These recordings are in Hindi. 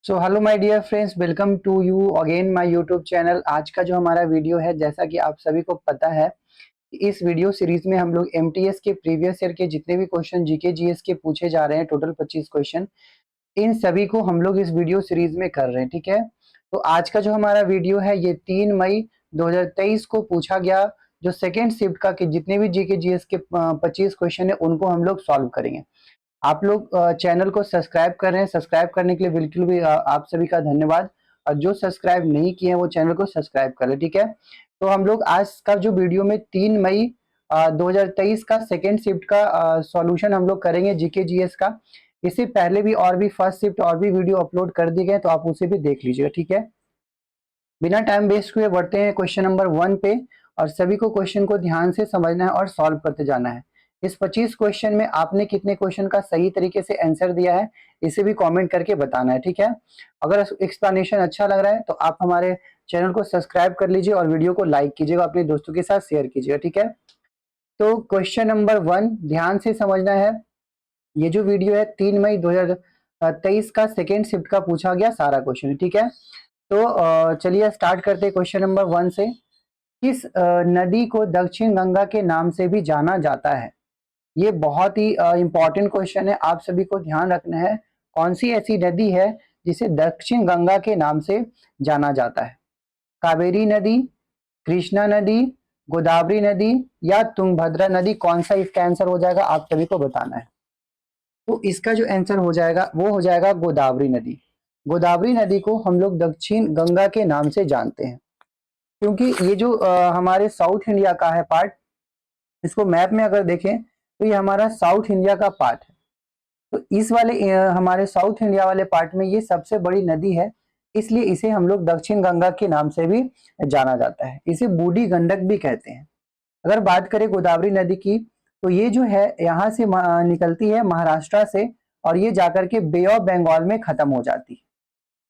So hello my dear friends, welcome to you again my YouTube channel. आज का जो हमारा वीडियो है, जैसा कि आप सभी को पता है, इस वीडियो सीरीज में हम लोग एमटीएस के प्रीवियस ईयर के जितने भी क्वेश्चन जीके जीएस के पूछे जा रहे हैं, टोटल 25 क्वेश्चन, इन सभी को हम लोग इस वीडियो सीरीज में कर रहे हैं। ठीक है, तो आज का जो हमारा वीडियो है ये 3 मई 2023 को पूछा गया जो सेकेंड शिफ्ट का कि जितने भी जीके जीएस के 25 क्वेश्चन है उनको हम लोग सॉल्व करेंगे। आप लोग चैनल को सब्सक्राइब कर रहे हैं, सब्सक्राइब करने के लिए बिल्कुल भी आप सभी का धन्यवाद। और जो सब्सक्राइब नहीं किए हैं वो चैनल को सब्सक्राइब कर ले। ठीक है, तो हम लोग आज का जो वीडियो में 3 मई 2023 का सेकेंड शिफ्ट का सॉल्यूशन हम लोग करेंगे जीके जीएस का। इससे पहले भी और भी फर्स्ट शिफ्ट और भी वीडियो अपलोड कर दिए गए, तो आप उसे भी देख लीजिएगा। ठीक है, बिना टाइम वेस्ट हुए बढ़ते हैं क्वेश्चन नंबर 1 पे। और सभी को क्वेश्चन को ध्यान से समझना है और सॉल्व करते जाना है। इस 25 क्वेश्चन में आपने कितने क्वेश्चन का सही तरीके से आंसर दिया है, इसे भी कमेंट करके बताना है। ठीक है, अगर एक्सप्लेनेशन अच्छा लग रहा है तो आप हमारे चैनल को सब्सक्राइब कर लीजिए और वीडियो को लाइक कीजिएगा, अपने दोस्तों के साथ शेयर कीजिएगा। ठीक है, तो क्वेश्चन नंबर 1 ध्यान से समझना है। ये जो वीडियो है 3 मई 2023 का सेकेंड शिफ्ट का पूछा गया सारा क्वेश्चन। ठीक है, तो चलिए स्टार्ट करते हैं क्वेश्चन नंबर 1 से। किस नदी को दक्षिण गंगा के नाम से भी जाना जाता है? ये बहुत ही इंपॉर्टेंट क्वेश्चन है, आप सभी को ध्यान रखना है। कौन सी ऐसी नदी है जिसे दक्षिण गंगा के नाम से जाना जाता है? कावेरी नदी, कृष्णा नदी, गोदावरी नदी या तुंगभद्रा नदी? कौन सा इसका आंसर हो जाएगा, आप सभी को बताना है। तो इसका जो आंसर हो जाएगा वो हो जाएगा गोदावरी नदी। गोदावरी नदी को हम लोग दक्षिण गंगा के नाम से जानते हैं, क्योंकि ये जो हमारे साउथ इंडिया का है पार्ट, इसको मैप में अगर देखें तो ये हमारा साउथ इंडिया का पार्ट है। तो इस वाले हमारे साउथ इंडिया वाले पार्ट में ये सबसे बड़ी नदी है, इसलिए इसे हम लोग दक्षिण गंगा के नाम से भी जाना जाता है। इसे बूढ़ी गंडक भी कहते हैं। अगर बात करें गोदावरी नदी की, तो ये जो है यहाँ से निकलती है महाराष्ट्र से, और ये जाकर के बे ऑफ बंगाल में खत्म हो जाती है।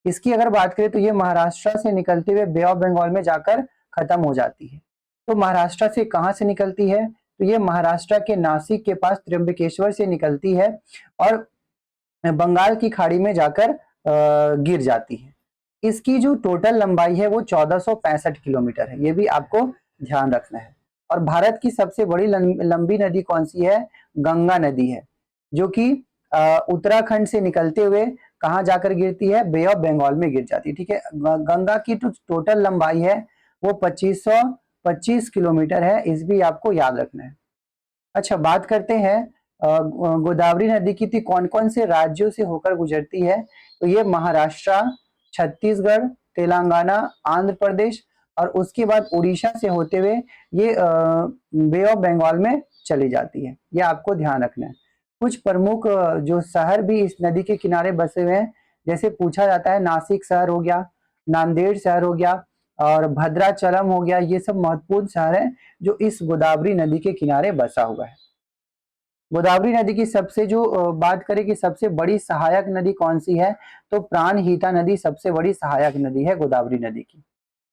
इसकी अगर बात करें तो ये महाराष्ट्र से निकलते हुए बे ऑफ बंगाल में जाकर खत्म हो जाती है। तो महाराष्ट्र से कहाँ से निकलती है? तो ये महाराष्ट्र के नासिक के पास त्र्यंबकेश्वर से निकलती है और बंगाल की खाड़ी में जाकर गिर जाती है। इसकी जो टोटल लंबाई है वो 1465 किलोमीटर है, ये भी आपको ध्यान रखना है। और भारत की सबसे बड़ी लंबी नदी कौन सी है? गंगा नदी है, जो कि उत्तराखंड से निकलते हुए कहाँ जाकर गिरती है? बे ऑफ बंगाल में गिर जाती है। ठीक है, गंगा की जो टोटल लंबाई है वो 2525 किलोमीटर है, इस भी आपको याद रखना है। अच्छा, बात करते हैं गोदावरी नदी की थी कौन कौन से राज्यों से होकर गुजरती है? तो ये महाराष्ट्र, छत्तीसगढ़, तेलंगाना, आंध्र प्रदेश और उसके बाद उड़ीसा से होते हुए ये बे ऑफ बंगाल में चली जाती है। ये आपको ध्यान रखना है। कुछ प्रमुख जो शहर भी इस नदी के किनारे बसे हुए हैं, जैसे पूछा जाता है नासिक शहर हो गया, नांदेड़ शहर हो गया और भद्राचलम हो गया। ये सब महत्वपूर्ण शहर है जो इस गोदावरी नदी के किनारे बसा हुआ है। गोदावरी नदी की सबसे जो बात करें कि सबसे बड़ी सहायक नदी कौन सी है, तो प्राणहिता नदी सबसे बड़ी सहायक नदी है गोदावरी नदी की।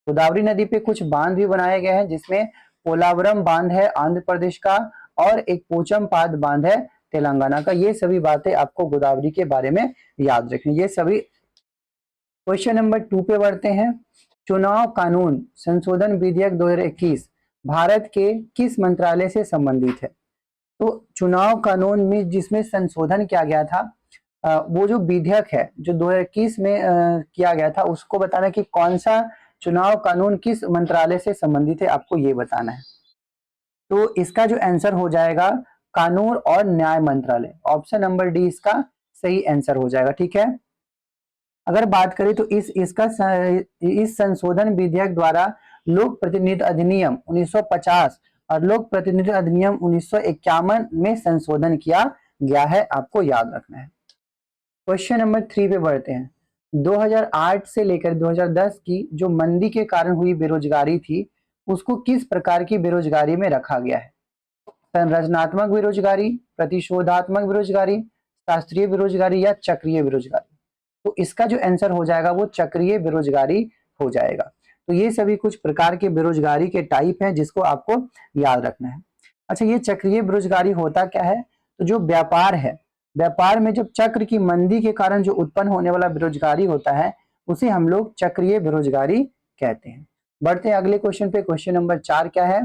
गोदावरी नदी पे कुछ बांध भी बनाए गए हैं, जिसमें पोलावरम बांध है आंध्र प्रदेश का और एक पोचमपाद बांध है तेलंगाना का। ये सभी बातें आपको गोदावरी के बारे में याद रखनी। ये सभी क्वेश्चन नंबर 2 पे बढ़ते हैं। चुनाव कानून संशोधन विधेयक 2021 भारत के किस मंत्रालय से संबंधित है? तो चुनाव कानून में जिसमें संशोधन किया गया था, वो जो विधेयक है जो 2021 में किया गया था, उसको बताना कि कौन सा चुनाव कानून किस मंत्रालय से संबंधित है, आपको ये बताना है। तो इसका जो आंसर हो जाएगा कानून और न्याय मंत्रालय। ऑप्शन नंबर डी इसका सही आंसर हो जाएगा। ठीक है, अगर बात करें तो इस संशोधन विधेयक द्वारा लोक प्रतिनिधि अधिनियम 1950 और लोक प्रतिनिधि अधिनियम 1951 में संशोधन किया गया है, आपको याद रखना है। क्वेश्चन नंबर 3 पे बढ़ते हैं। 2008 से लेकर 2010 की जो मंदी के कारण हुई बेरोजगारी थी, उसको किस प्रकार की बेरोजगारी में रखा गया है? संरचनात्मक बेरोजगारी, प्रतिशोधात्मक बेरोजगारी, शास्त्रीय बेरोजगारी या चक्रीय बेरोजगारी? तो इसका जो आंसर हो जाएगा वो चक्रीय बेरोजगारी हो जाएगा। तो ये सभी कुछ प्रकार के बेरोजगारी के टाइप हैं जिसको आपको याद रखना है। अच्छा, ये चक्रीय बेरोजगारी होता क्या है? तो जो व्यापार है व्यापार में जब चक्र की मंदी के कारण जो उत्पन्न होने वाला बेरोजगारी होता है उसे हम लोग चक्रीय बेरोजगारी कहते हैं। बढ़ते हैं अगले क्वेश्चन पे। क्वेश्चन नंबर 4 क्या है?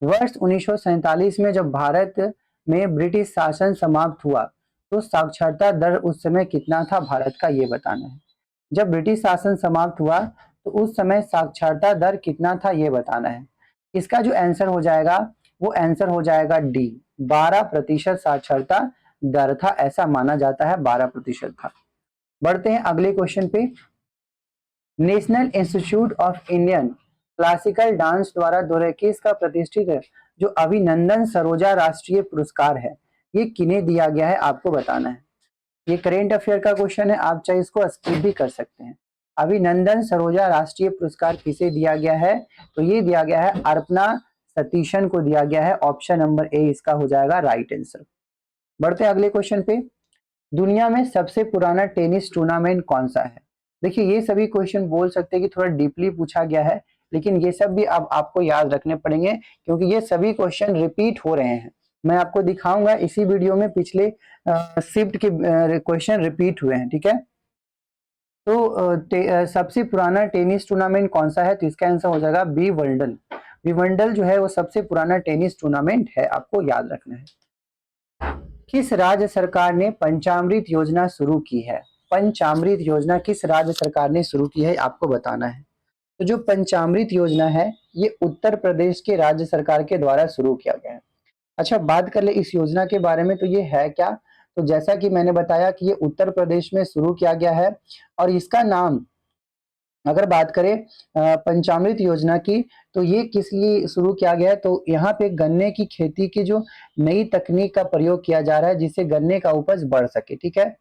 वर्ष 1947 में जब भारत में ब्रिटिश शासन समाप्त हुआ तो साक्षरता दर उस समय कितना था भारत का, ये बताना है। जब ब्रिटिश शासन समाप्त हुआ तो उस समय साक्षरता दर कितना था, ये बताना है। इसका जो आंसर हो जाएगा वो आंसर हो जाएगा डी, 12% साक्षरता दर था, ऐसा माना जाता है 12% था। बढ़ते हैं अगले क्वेश्चन पे। National institute of Indian classical dance द्वारा 2021 का प्रतिष्ठित जो अभिनंदन सरोजा राष्ट्रीय पुरस्कार है ये किन्हें दिया गया है, आपको बताना है। ये करेंट अफेयर का क्वेश्चन है, आप चाहे इसको स्किप भी कर सकते हैं। अभिनंदन सरोजा राष्ट्रीय पुरस्कार किसे दिया गया है? तो ये दिया गया है अर्पणा सतीशन को दिया गया है। ऑप्शन नंबर ए इसका हो जाएगा राइट आंसर। बढ़ते हैं अगले क्वेश्चन पे। दुनिया में सबसे पुराना टेनिस टूर्नामेंट कौन सा है? देखिए ये सभी क्वेश्चन बोल सकते हैं कि थोड़ा डीपली पूछा गया है, लेकिन ये सब भी अब आपको याद रखने पड़ेंगे क्योंकि ये सभी क्वेश्चन रिपीट हो रहे हैं। मैं आपको दिखाऊंगा इसी वीडियो में पिछले शिफ्ट के क्वेश्चन रिपीट हुए हैं, ठीक है। तो सबसे पुराना टेनिस टूर्नामेंट कौन सा है? तो इसका आंसर हो जाएगा विंबलडन। विंबलडन जो है वो सबसे पुराना टेनिस टूर्नामेंट है, आपको याद रखना है। किस राज्य सरकार ने पंचामृत योजना शुरू की है? पंचामृत योजना किस राज्य सरकार ने शुरू की है, आपको बताना है। तो जो पंचामृत योजना है ये उत्तर प्रदेश के राज्य सरकार के द्वारा शुरू किया गया है। अच्छा, बात कर ले इस योजना के बारे में, तो ये है क्या? तो जैसा कि मैंने बताया कि ये उत्तर प्रदेश में शुरू किया गया है और इसका नाम अगर बात करें पंचामृत योजना की, तो ये किस लिए शुरू किया गया है? तो यहाँ पे गन्ने की खेती की जो नई तकनीक का प्रयोग किया जा रहा है जिससे गन्ने का उपज बढ़ सके, ठीक है।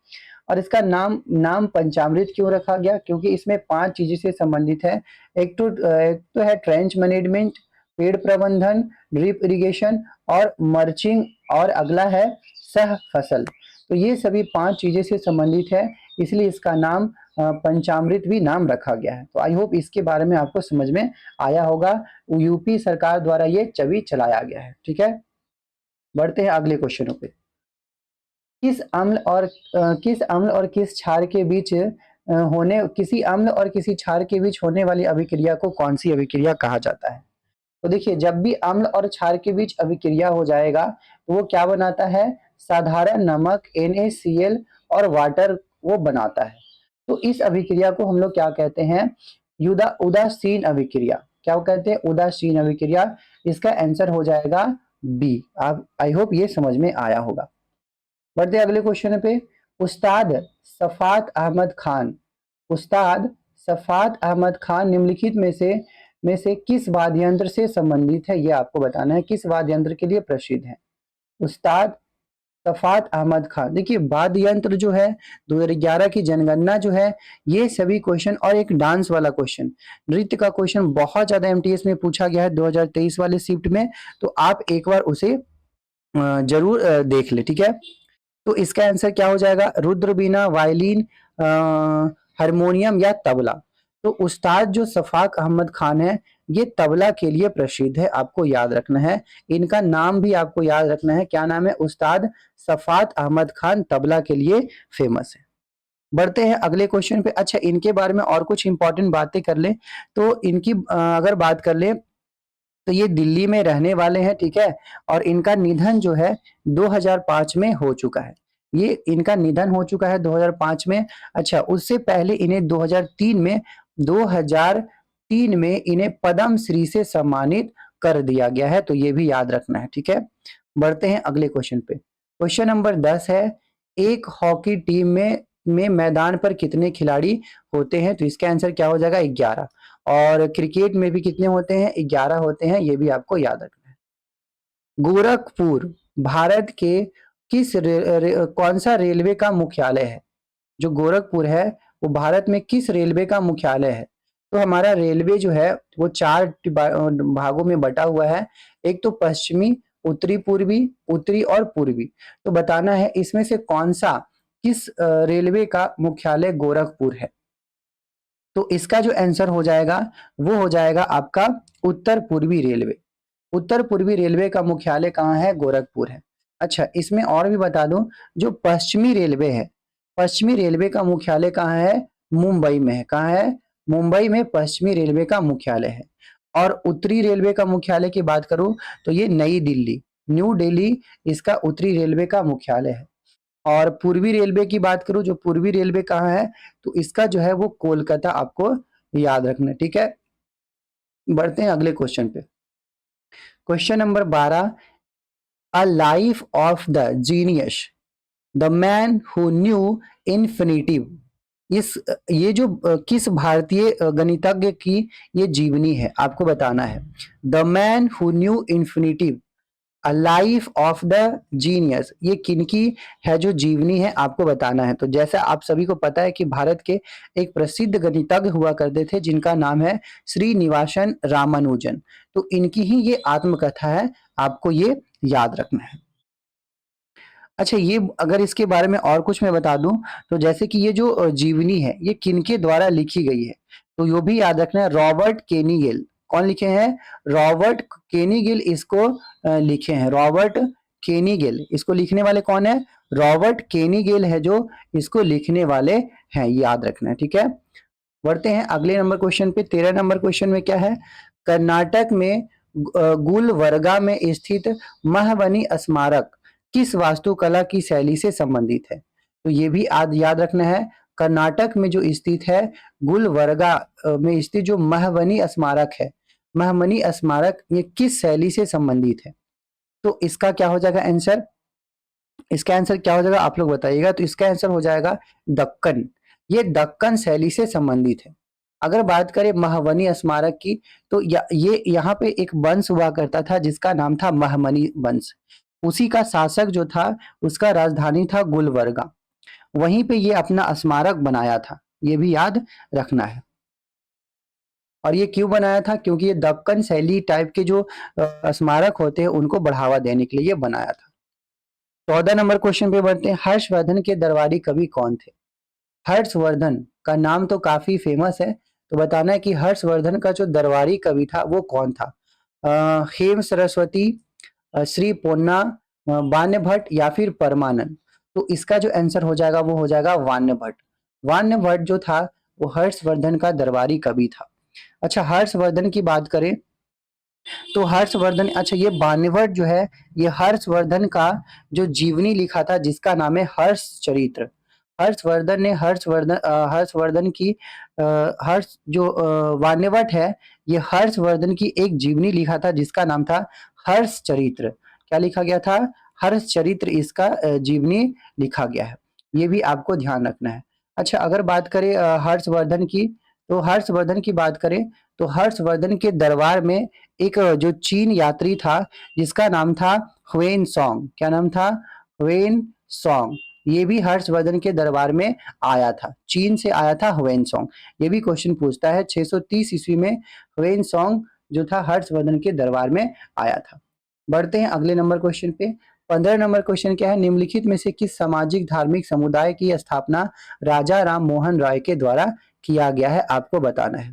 और इसका नाम पंचामृत क्यों रखा गया? क्योंकि इसमें 5 चीजें से संबंधित है। एक तो है ट्रेंच मैनेजमेंट, पेड़ प्रबंधन, ड्रिप इरिगेशन और मर्चिंग, और अगला है सह फसल। तो ये सभी 5 चीजें से संबंधित है, इसलिए इसका नाम पंचामृत भी नाम रखा गया है। तो आई होप इसके बारे में आपको समझ में आया होगा। यूपी सरकार द्वारा ये छवि चलाया गया है, ठीक है। बढ़ते हैं अगले क्वेश्चनों पे। किस अम्ल और किस क्षार के बीच किसी अम्ल और किसी क्षार के बीच होने वाली अभिक्रिया को कौन सी अभिक्रिया कहा जाता है? तो देखिए जब भी अम्ल और क्षार के बीच अभिक्रिया हो जाएगा तो वो क्या बनाता है? साधारण नमक NaCl और वाटर वो बनाता है। तो इस अभिक्रिया को हम लोग क्या कहते हैं? उदासीन अभिक्रिया। क्या कहते हैं? उदासीन अभिक्रिया। इसका आंसर हो जाएगा बी। आप आई होप ये समझ में आया होगा। बढ़ते अगले क्वेश्चन पे। उस्ताद सफात अहमद खान उस्ताद सफात अहमद खान निम्नलिखित में से किस वाद्य यंत्र से संबंधित है, ये आपको बताना है। किस वाद्य यंत्र के लिए प्रसिद्ध है उस्ताद सफात अहमद खान? देखिए वाद्य यंत्र जो है 2011 की जनगणना जो है, ये सभी क्वेश्चन और एक डांस वाला क्वेश्चन, नृत्य का क्वेश्चन बहुत ज्यादा MTS में पूछा गया है 2023 वाले शिफ्ट में। तो आप एक बार उसे जरूर देख ले, ठीक है। तो इसका आंसर क्या हो जाएगा? रुद्र बीना, वायलिन, हारमोनियम या तबला। तो उस्ताद जो सफाक अहमद खान है ये तबला के लिए प्रसिद्ध है, आपको याद रखना है। इनका नाम भी आपको याद रखना है, क्या नाम है? उस्ताद सफात अहमद खान तबला के लिए फेमस है। बढ़ते हैं अगले क्वेश्चन पे। अच्छा, इनके बारे में और कुछ इंपॉर्टेंट बातें कर ले तो इनकी अगर बात कर ले तो ये दिल्ली में रहने वाले हैं, ठीक है। और इनका निधन जो है 2005 में हो चुका है। ये इनका निधन हो चुका है 2005 में। अच्छा, उससे पहले इन्हें 2003 में इन्हें पद्म श्री से सम्मानित कर दिया गया है, तो ये भी याद रखना है, ठीक है। बढ़ते हैं अगले क्वेश्चन पे। क्वेश्चन नंबर 10 है, एक हॉकी टीम में मैदान पर कितने खिलाड़ी होते हैं? तो इसका आंसर क्या हो जाएगा? 11। और क्रिकेट में भी कितने होते हैं? 11 होते हैं, ये भी आपको याद रखना है। गोरखपुर भारत के कौन सा रेलवे का मुख्यालय है? जो गोरखपुर है वो भारत में किस रेलवे का मुख्यालय है? तो हमारा रेलवे जो है वो 4 भागों में बटा हुआ है। एक तो पश्चिमी, उत्तरी पूर्वी, उत्तरी और पूर्वी। तो बताना है इसमें से कौन सा किस रेलवे का मुख्यालय गोरखपुर है? तो इसका जो आंसर हो जाएगा वो हो जाएगा आपका उत्तर पूर्वी रेलवे। उत्तर पूर्वी रेलवे का मुख्यालय कहाँ है? गोरखपुर है। अच्छा, इसमें और भी बता दूं, जो पश्चिमी रेलवे है, पश्चिमी रेलवे का मुख्यालय कहाँ है? मुंबई में है। कहाँ है? मुंबई में पश्चिमी रेलवे का मुख्यालय है। और उत्तरी रेलवे का मुख्यालय की बात करूं तो ये नई दिल्ली, न्यू दिल्ली इसका उत्तरी रेलवे का मुख्यालय है। और पूर्वी रेलवे की बात करूं, जो पूर्वी रेलवे कहाँ है, तो इसका जो है वो कोलकाता, आपको याद रखना है। ठीक है, बढ़ते हैं अगले क्वेश्चन पे। Question number 12, a life of the genius, the man who knew infinitive. इस ये जो किस भारतीय गणितज्ञ की ये जीवनी है, आपको बताना है। The man who knew infinitive, a life of the genius, ये किनकी है जो जीवनी है, आपको बताना है। तो जैसा आप सभी को पता है कि भारत के एक प्रसिद्ध गणितज्ञ हुआ करते थे जिनका नाम है श्रीनिवासन रामानुजन। तो इनकी ही ये आत्मकथा है, आपको ये याद रखना है। अच्छा, ये अगर इसके बारे में और कुछ मैं बता दूं, तो जैसे कि ये जो जीवनी है ये किनके द्वारा लिखी गई है, तो यो भी याद रखना है, रॉबर्ट केनिगेल। कौन लिखे हैं? रॉबर्ट केनिगेल इसको लिखे हैं। रॉबर्ट केनिगेल, इसको लिखने वाले कौन है? रॉबर्ट केनिगेल है जो इसको लिखने वाले हैं, याद रखना है। ठीक है, बढ़ते हैं अगले नंबर क्वेश्चन पे। 13 नंबर क्वेश्चन में क्या है? कर्नाटक में गुलवर्गा में स्थित महाबनी स्मारक किस वास्तुकला की शैली से संबंधित है? तो ये भी याद रखना है। कर्नाटक में जो स्थित है गुलवर्गा में स्थित जो महाबनी स्मारक है, महाबनी स्मारक ये किस शैली से संबंधित है? तो इसका क्या हो जाएगा आंसर? इसका आंसर क्या हो जाएगा आप लोग बताइएगा। तो इसका आंसर हो जाएगा दक्कन। ये दक्कन शैली से संबंधित है। अगर बात करें महावनी स्मारक की, तो ये यहाँ पे एक वंश हुआ करता था जिसका नाम था महामनी वंश। उसी का शासक जो था उसका राजधानी था गुलबर्गा। वहीं पे ये अपना स्मारक बनाया था, ये भी याद रखना है। और ये क्यों बनाया था? क्योंकि ये दक्कन शैली टाइप के जो स्मारक होते हैं उनको बढ़ावा देने के लिए ये बनाया था। 14 नंबर क्वेश्चन पे बढ़ते हैं। हर्षवर्धन के दरबारी कवि कौन थे? हर्षवर्धन का नाम तो काफी फेमस है, तो बताना है कि हर्षवर्धन का जो दरबारी कवि था वो कौन था? हेम सरस्वती, श्री पोन्ना, वान्य भट्ट या फिर परमानंद। तो इसका जो आंसर हो जाएगा वो हो जाएगा वान्य भट्ट। वान्य भट्ट जो था वो हर्षवर्धन का दरबारी कवि था। अच्छा, हर्षवर्धन की बात करें तो हर्षवर्धन, अच्छा ये वान्यभट्ट जो है ये हर्षवर्धन का जो जीवनी लिखा था जिसका नाम है हर्ष चरित्र। हर्षवर्धन ने हर्षवर्धन की हर्ष जो वान्यभट्ट है ये हर्षवर्धन की एक जीवनी लिखा था जिसका नाम था हर्ष चरित्र। क्या लिखा गया था? हर्ष चरित्र इसका जीवनी लिखा गया है, ये भी आपको ध्यान रखना है। अच्छा, अगर बात करें हर्षवर्धन की, तो हर्षवर्धन की बात करें तो हर्षवर्धन के दरबार में एक जो चीन यात्री था जिसका नाम था ह्वेन सॉन्ग। क्या नाम था? ह्वेन सॉन्ग। ये भी हर्षवर्धन के दरबार में आया था, चीन से आया था ह्वेन सॉन्ग। ये भी क्वेश्चन पूछता है 630 ईस्वी में ह्वेन सॉन्ग जो था हर्षवर्धन के दरबार में आया था। बढ़ते हैं अगले नंबर क्वेश्चन पे। 15 नंबर क्वेश्चन क्या है? निम्नलिखित में से किस सामाजिक धार्मिक समुदाय की स्थापना राजा राम मोहन राय के द्वारा किया गया है, आपको बताना है।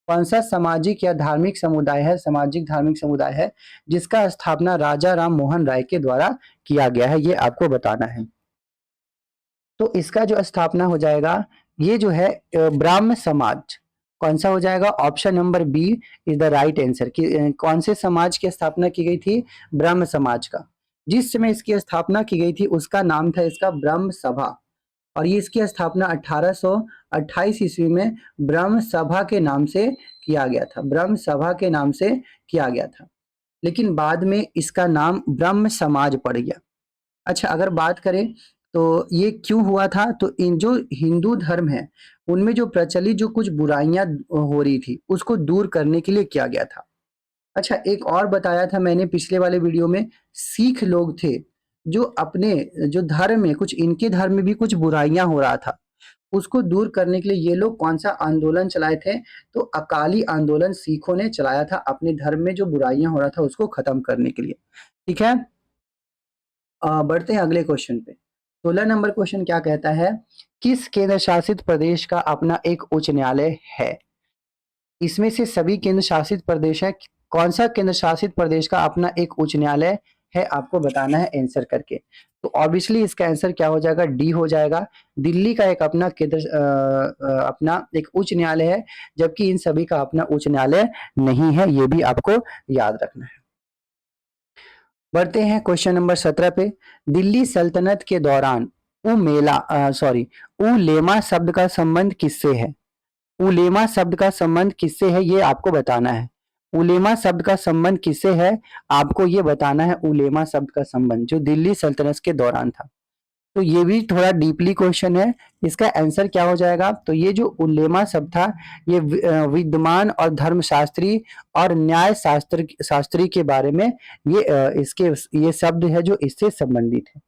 कौन सा सामाजिक या धार्मिक समुदाय है, सामाजिक धार्मिक समुदाय है जिसका स्थापना राजा राम मोहन राय के द्वारा किया गया है, ये आपको बताना है। तो इसका जो स्थापना हो जाएगा ये जो है ब्राह्म समाज। कौन सा हो जाएगा? Option number B is the right answer. कौन से समाज की स्थापना की गई थी? ब्रह्म समाज का। जिस समय इसकी स्थापना की गई थी उसका नाम था इसका ब्रह्म सभा। और ये इसकी स्थापना 1828 ईस्वी में ब्रह्म सभा के नाम से किया गया था, ब्रह्म सभा के नाम से किया गया था। लेकिन बाद में इसका नाम ब्रह्म समाज पड़ गया। अच्छा, अगर बात करें तो ये क्यों हुआ था, तो इन जो हिंदू धर्म है उनमें जो प्रचलित जो कुछ बुराइयां हो रही थी उसको दूर करने के लिए किया गया था। अच्छा, एक और बताया था मैंने पिछले वाले वीडियो में, सिख लोग थे जो अपने जो धर्म में कुछ, इनके धर्म में भी कुछ बुराइयां हो रहा था, उसको दूर करने के लिए ये लोग कौन सा आंदोलन चलाए थे? तो अकाली आंदोलन सिखों ने चलाया था अपने धर्म में जो बुराइयां हो रहा था उसको खत्म करने के लिए। ठीक है, बढ़ते हैं अगले क्वेश्चन पे। 16 नंबर क्वेश्चन क्या कहता है? किस केंद्र शासित प्रदेश का अपना एक उच्च न्यायालय है? इसमें से सभी केंद्र शासित प्रदेश है, कौन सा केंद्र शासित प्रदेश का अपना एक उच्च न्यायालय है आपको बताना है आंसर करके। तो ऑब्वियसली इसका आंसर क्या हो जाएगा, डी हो जाएगा। दिल्ली का एक अपना केंद्र अपना एक उच्च न्यायालय है, जबकि इन सभी का अपना उच्च न्यायालय नहीं है, ये भी आपको याद रखना है। बढ़ते हैं क्वेश्चन नंबर 17 पे। दिल्ली सल्तनत के दौरान उलेमा शब्द का संबंध किससे है? उलेमा शब्द का संबंध किससे है ये आपको बताना है। उलेमा शब्द का संबंध किससे है आपको ये बताना है। उलेमा शब्द का संबंध जो दिल्ली सल्तनत के दौरान था, तो ये भी थोड़ा डीपली क्वेश्चन है। इसका आंसर क्या हो जाएगा, तो ये जो उलेमा शब्द था ये विद्वान और धर्मशास्त्री और न्याय शास्त्री के बारे में ये इसके ये शब्द है जो इससे संबंधित है।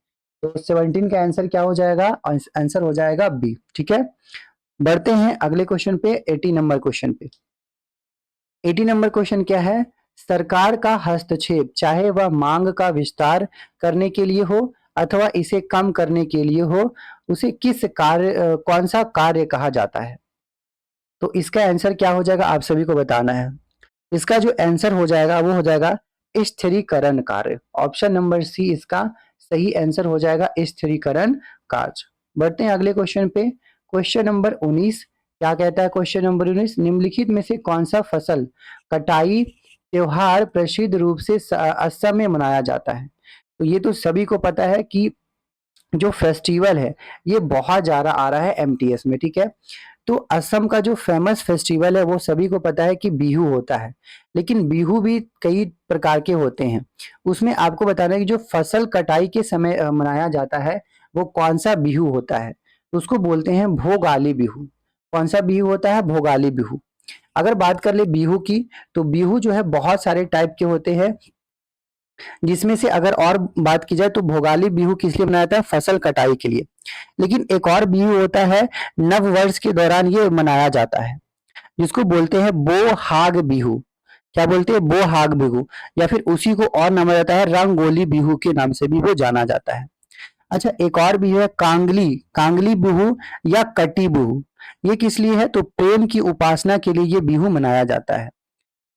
तो 17 का आंसर क्या हो जाएगा, आंसर हो जाएगा बी। ठीक है, बढ़ते हैं अगले क्वेश्चन पे, 80 नंबर क्वेश्चन पे। 80 नंबर क्वेश्चन क्या है, सरकार का हस्तक्षेप चाहे वह मांग का विस्तार करने के लिए हो अथवा इसे कम करने के लिए हो, उसे किस कार्य कौन सा कार्य कहा जाता है? तो इसका आंसर क्या हो जाएगा आप सभी को बताना है। इसका जो आंसर हो जाएगा वो हो जाएगा स्थिरीकरण कार्य। ऑप्शन नंबर सी इसका सही आंसर हो जाएगा, स्थिरीकरण कार्य। बढ़ते हैं अगले क्वेश्चन पे, क्वेश्चन नंबर 19। क्या कहता है क्वेश्चन नंबर 19, निम्नलिखित में से कौन सा फसल कटाई त्योहार प्रसिद्ध रूप से असम में मनाया जाता है? तो ये तो सभी को पता है कि जो फेस्टिवल है ये बहुत ज्यादा आ रहा है एमटीएस में। ठीक है, तो असम का जो फेमस फेस्टिवल है वो सभी को पता है कि बिहू होता है, लेकिन बिहू भी कई प्रकार के होते हैं। उसमें आपको बताना है कि जो फसल कटाई के समय मनाया जाता है वो कौन सा बिहू होता है, तो उसको बोलते हैं भोगाली बिहू। कौन सा बिहू होता है, भोगाली बिहू। अगर बात कर ले बिहू की, तो बिहू जो है बहुत सारे टाइप के होते हैं, जिसमें से अगर और बात की जाए तो भोगाली बिहू किस लिए मनाया जाता है, फसल कटाई के लिए। लेकिन एक और बिहू होता है नव वर्ष के दौरान ये मनाया जाता है, जिसको बोलते हैं बोहाग बिहू। क्या बोलते हैं, बोहाग बिहू, या फिर उसी को और नामा जाता है रंगोली बिहू के नाम से भी वो जाना जाता है। अच्छा, एक और बिहू है कांगली, कांगली बिहू या कटी बिहू। ये किस लिए है, तो प्रेम की उपासना के लिए ये बिहू मनाया जाता है।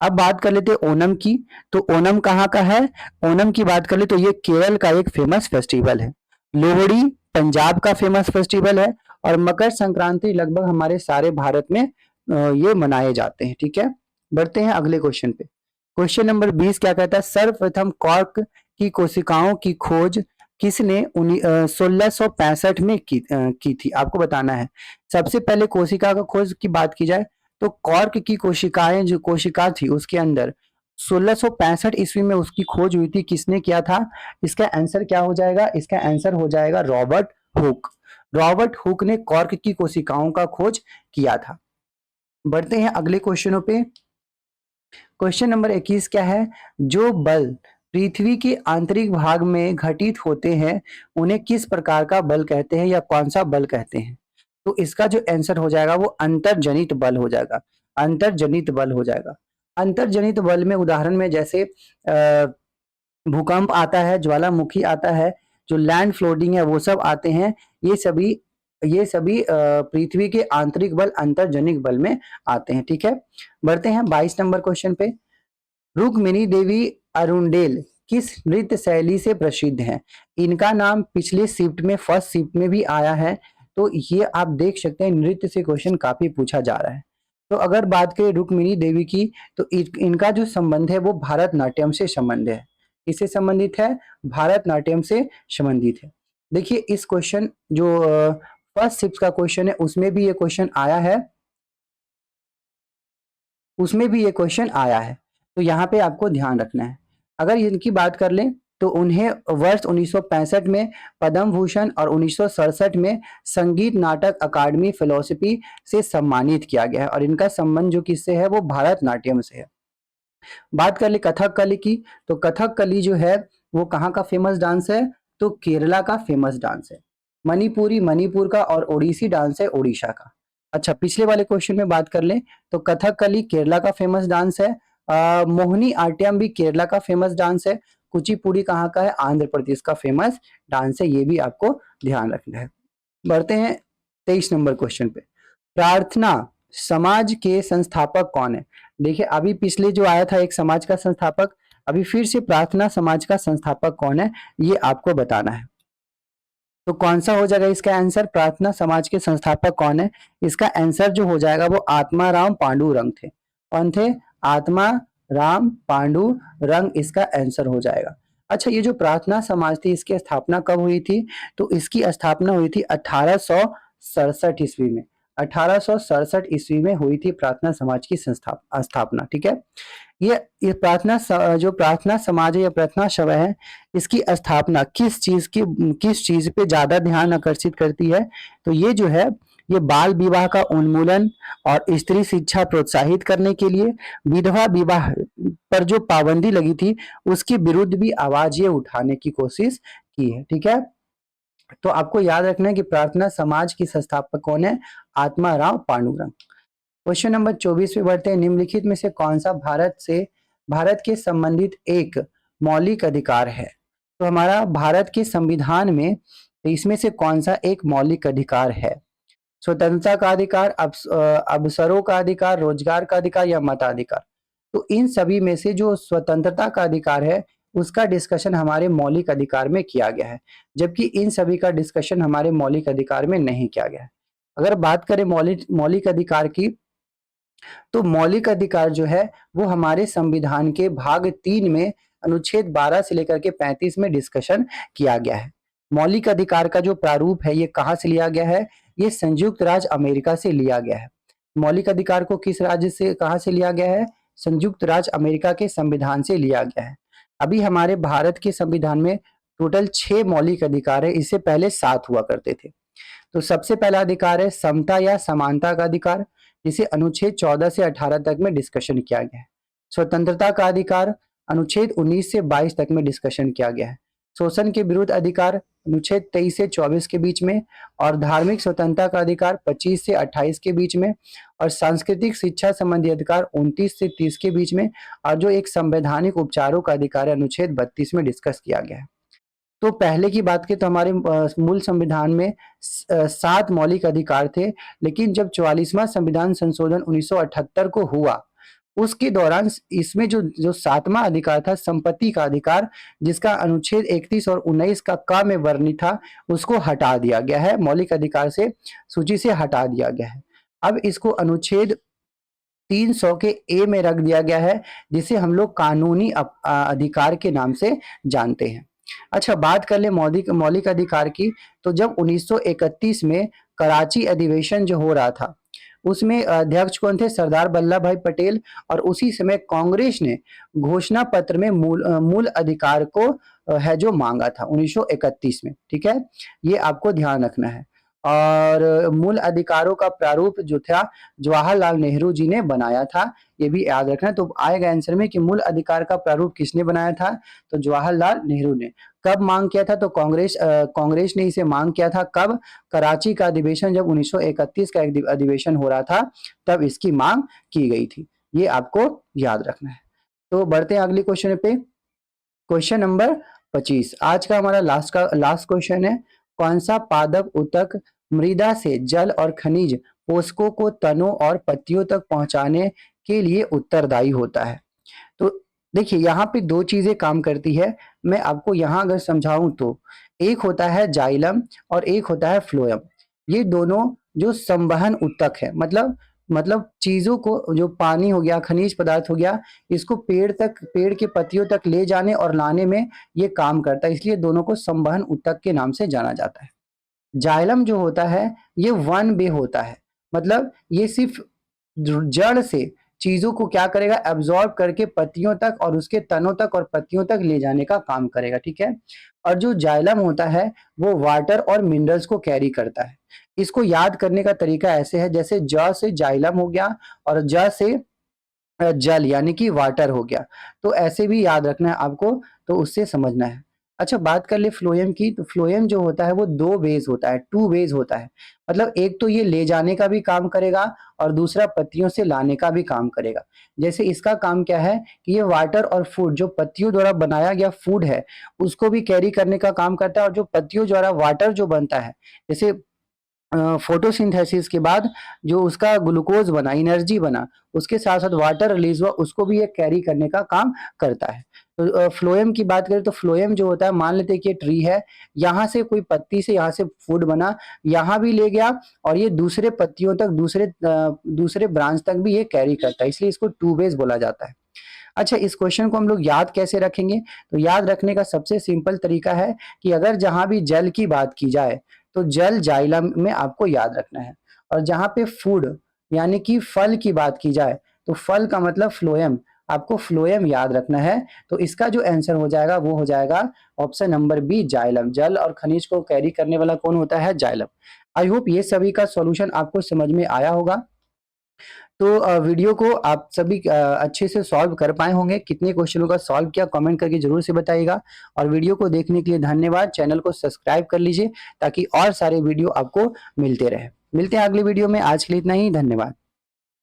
अब बात कर लेते हैं ओनम की, तो ओनम कहाँ का है, ओनम की बात कर ले तो ये केरल का एक फेमस फेस्टिवल है। लोहड़ी पंजाब का फेमस फेस्टिवल है, और मकर संक्रांति लगभग हमारे सारे भारत में ये मनाए जाते हैं। ठीक है, बढ़ते हैं अगले क्वेश्चन पे। क्वेश्चन नंबर 20 क्या कहता है, सर्वप्रथम कॉर्क की कोशिकाओं की खोज किसने 1665 में की थी, आपको बताना है। सबसे पहले कोशिका का खोज की बात की जाए तो कॉर्क की कोशिकाएं जो कोशिका थी उसके अंदर 1665 ईस्वी में उसकी खोज हुई थी। किसने किया था, इसका आंसर क्या हो जाएगा, इसका आंसर हो जाएगा रॉबर्ट हुक। रॉबर्ट हुक ने कॉर्क की कोशिकाओं का खोज किया था। बढ़ते हैं अगले क्वेश्चनों पे। क्वेश्चन नंबर 21 क्या है, जो बल पृथ्वी के आंतरिक भाग में घटित होते हैं उन्हें किस प्रकार का बल कहते हैं या कौन सा बल कहते हैं? तो इसका जो आंसर हो जाएगा वो अंतर्जनित बल हो जाएगा। अंतर्जनित बल हो जाएगा। अंतर्जनित बल में उदाहरण में जैसे भूकंप आता है, ज्वालामुखी आता है, जो लैंड फ्लोटिंग है वो सब आते हैं। ये सभी पृथ्वी के आंतरिक बल अंतर्जनित बल में आते हैं। ठीक है, बढ़ते हैं 22 नंबर क्वेश्चन पे। रुक्मिणी देवी अरुणडेल किस नृत्य शैली से प्रसिद्ध हैं? इनका नाम पिछले शिफ्ट में फर्स्ट शिफ्ट में भी आया है, तो ये आप देख सकते हैं नृत्य से क्वेश्चन काफी पूछा जा रहा है। तो अगर बात करें रुक्मिणी देवी की, तो इनका जो संबंध है वो भारतनाट्यम से संबंध है। इससे संबंधित है, भारतनाट्यम से संबंधित है। देखिए इस क्वेश्चन जो फर्स्ट शिफ्ट का क्वेश्चन है उसमें भी ये क्वेश्चन आया है, उसमें भी ये क्वेश्चन आया है, तो यहाँ पे आपको ध्यान रखना है। अगर इनकी बात कर लें तो उन्हें वर्ष 1965 में पद्म भूषण और 1967 में संगीत नाटक अकादमी फिलोसफी से सम्मानित किया गया है, और इनका संबंध जो किससे है वो भारतनाट्यम से है। बात कर ले कथकली की, तो कथकली जो है वो कहाँ का फेमस डांस है, तो केरला का फेमस डांस है। मणिपुरी मणिपुर का, और ओडिसी डांस है उड़ीसा का। अच्छा, पिछले वाले क्वेश्चन में बात कर ले तो कथकली केरला का फेमस डांस है, मोहिनी आट्यम भी केरला का फेमस डांस है, कुचिपुड़ी कहाँ का है, आंध्र प्रदेश का फेमस डांस है। ये भी आपको ध्यान रखना है। बढ़ते हैं 23 नंबर क्वेश्चन पे। प्रार्थना समाज के संस्थापक कौन है? देखिए अभी पिछले जो आया था एक समाज का संस्थापक, अभी फिर से प्रार्थना समाज का संस्थापक कौन है ये आपको बताना है। तो कौन सा हो जाएगा इसका आंसर, प्रार्थना समाज के संस्थापक कौन है? इसका आंसर जो हो जाएगा वो आत्माराम पांडुरंग थे। कौन थे? आत्मा राम पांडुरंग इसका आंसर हो जाएगा। अच्छा, ये जो प्रार्थना समाज थी इसकी स्थापना कब हुई थी? तो इसकी स्थापना हुई थी 1867 ईस्वी में। 1867 ईस्वी में हुई थी प्रार्थना समाज की स्थापना। ठीक है। ये जो प्रार्थना समाज है या प्रार्थना सभा है, इसकी स्थापना किस चीज पे ज्यादा ध्यान आकर्षित करती है? तो ये जो है ये बाल विवाह का उन्मूलन और स्त्री शिक्षा प्रोत्साहित करने के लिए, विधवा विवाह पर जो पाबंदी लगी थी उसके विरुद्ध भी आवाज ये उठाने की कोशिश की है। ठीक है। तो आपको याद रखना है कि प्रार्थना समाज की संस्थापक कौन है? आत्माराम पांडुरंग। क्वेश्चन नंबर 24 पे बढ़ते हैं। निम्नलिखित में से कौन सा भारत के संबंधित एक मौलिक अधिकार है? तो हमारा भारत के संविधान में इसमें से कौन सा एक मौलिक अधिकार है? स्वतंत्रता का अधिकार, अवसरों का अधिकार, रोजगार का अधिकार या मताधिकार? तो इन सभी में से जो स्वतंत्रता का अधिकार है उसका डिस्कशन हमारे मौलिक अधिकार में किया गया है, जबकि इन सभी का डिस्कशन हमारे मौलिक अधिकार में नहीं किया गया है। अगर बात करें मौलिक अधिकार की, तो मौलिक अधिकार जो है वो हमारे संविधान के भाग 3 में अनुच्छेद 12 से लेकर के 35 में डिस्कशन किया गया है। मौलिक अधिकार का जो प्रारूप है ये कहाँ से लिया गया है? ये संयुक्त राज्य अमेरिका से लिया गया है। मौलिक अधिकार को किस राज्य से कहाँ से लिया गया है? संयुक्त राज्य अमेरिका के संविधान से लिया गया है। अभी हमारे भारत के संविधान में टोटल 6 मौलिक अधिकार है, इससे पहले 7 हुआ करते थे। तो सबसे पहला अधिकार है समता या समानता का अधिकार, जिसे अनुच्छेद 14 से 18 तक में डिस्कशन किया गया है। स्वतंत्रता का अधिकार अनुच्छेद 19 से 22 तक में डिस्कशन किया गया है। शोषण के विरुद्ध अधिकार अनुच्छेद 23 से 24 के बीच में, और धार्मिक स्वतंत्रता का अधिकार 25 से 28 के बीच में, और सांस्कृतिक शिक्षा संबंधी अधिकार 29 से 30 के बीच में, और जो एक संवैधानिक उपचारों का अधिकार है अनुच्छेद 32 में डिस्कस किया गया है। तो पहले की बात करें तो हमारे मूल संविधान में 7 मौलिक अधिकार थे, लेकिन जब 44वां संविधान संशोधन 1978 को हुआ उसके दौरान इसमें जो 7वां अधिकार था संपत्ति का अधिकार, जिसका अनुच्छेद 31 और 19 का क में वर्णित था, उसको हटा दिया गया है, मौलिक अधिकार से सूची से हटा दिया गया है। अब इसको अनुच्छेद 300 के ए में रख दिया गया है, जिसे हम लोग कानूनी अधिकार के नाम से जानते हैं। अच्छा, बात कर ले मौलिक अधिकार की, तो जब 1931 में कराची अधिवेशन जो हो रहा था उसमें अध्यक्ष कौन थे? सरदार वल्लभ भाई पटेल। और उसी समय कांग्रेस ने घोषणा पत्र में मूल अधिकार को है जो मांगा था 1931 में। ठीक है, ये आपको ध्यान रखना है। और मूल अधिकारों का प्रारूप जो था जवाहरलाल नेहरू जी ने बनाया था, ये भी याद रखना। तो आएगा आंसर में कि मूल अधिकार का प्रारूप किसने बनाया था? तो जवाहरलाल नेहरू ने। कब मांग किया था? तो कांग्रेस ने इसे मांग किया था। कब? कराची का अधिवेशन जब 1931 का एक अधिवेशन हो रहा था तब इसकी मांग की गई थी। ये आपको याद रखना है। तो बढ़ते हैं अगले क्वेश्चन पे। क्वेश्चन नंबर 25 आज का हमारा लास्ट क्वेश्चन है। कौन सा पादप ऊतक मृदा से जल और खनिज पोषकों को तनों और पत्तियों तक पहुंचाने के लिए उत्तरदायी होता है? तो देखिए यहाँ पे 2 चीजें काम करती है। मैं आपको यहाँ अगर समझाऊं तो एक होता है जाइलम और एक होता है फ्लोएम। ये दोनों जो संवहन ऊतक है, मतलब चीजों को, जो पानी हो गया, खनिज पदार्थ हो गया, इसको पेड़ के पत्तियों तक ले जाने और लाने में ये काम करता है, इसलिए दोनों को संवहन ऊतक के नाम से जाना जाता है। जाइलम जो होता है ये वन वे होता है, मतलब ये सिर्फ जड़ से चीजों को क्या करेगा? एब्जॉर्ब करके पत्तियों तक और उसके तनों तक और पत्तियों तक ले जाने का काम करेगा। ठीक है। और जो जाइलम होता है वो वाटर और मिनरल्स को कैरी करता है। इसको याद करने का तरीका ऐसे है, जैसे ज से जाइलम हो गया और ज से जल यानी कि वाटर हो गया। तो ऐसे भी याद रखना है आपको, तो उससे समझना है। अच्छा, बात कर ले फ्लोएम की, तो फ्लोएम जो होता है वो 2 वेज होता है, 2 वेज होता है। मतलब एक तो ये ले जाने का भी काम करेगा और दूसरा पत्तियों से लाने का भी काम करेगा। जैसे इसका काम क्या है कि ये वाटर और फूड, जो पत्तियों द्वारा बनाया गया फूड है उसको भी कैरी करने का काम करता है, और जो पत्तियों द्वारा वाटर जो बनता है, जैसे फोटोसिंथेसिस के बाद जो उसका ग्लूकोज बना, एनर्जी बना, उसके साथ साथ वाटर रिलीज हुआ, उसको भी ये कैरी करने का काम करता है। तो फ्लोएम की बात करें तो फ्लोएम जो होता है, मान लेते हैं कि ये ट्री है, यहाँ से कोई पत्ती से यहाँ से फूड बना, यहाँ भी ले गया और ये दूसरे पत्तियों तक, दूसरे ब्रांच तक भी ये कैरी करता है, इसलिए इसको टू बेस बोला जाता है। अच्छा, इस क्वेश्चन को हम लोग याद कैसे रखेंगे? तो याद रखने का सबसे सिंपल तरीका है कि अगर जहां भी जल की बात की जाए तो जल जाइलम में आपको याद रखना है, और जहां पे फूड यानी कि फल की बात की जाए तो फल का मतलब फ्लोएम, आपको फ्लोएम याद रखना है। तो इसका जो आंसर हो जाएगा वो हो जाएगा ऑप्शन नंबर बी, जाइलम। जल और खनिज को कैरी करने वाला कौन होता है? जाइलम। आई होप ये सभी का सॉल्यूशन आपको समझ में आया होगा। तो वीडियो को आप सभी अच्छे से सॉल्व कर पाए होंगे। कितने क्वेश्चनों का सॉल्व किया कमेंट करके जरूर से बताइएगा, और वीडियो को देखने के लिए धन्यवाद। चैनल को सब्सक्राइब कर लीजिए ताकि और सारे वीडियो आपको मिलते रहे। मिलते हैं अगले वीडियो में, आज के लिए इतना ही, धन्यवाद।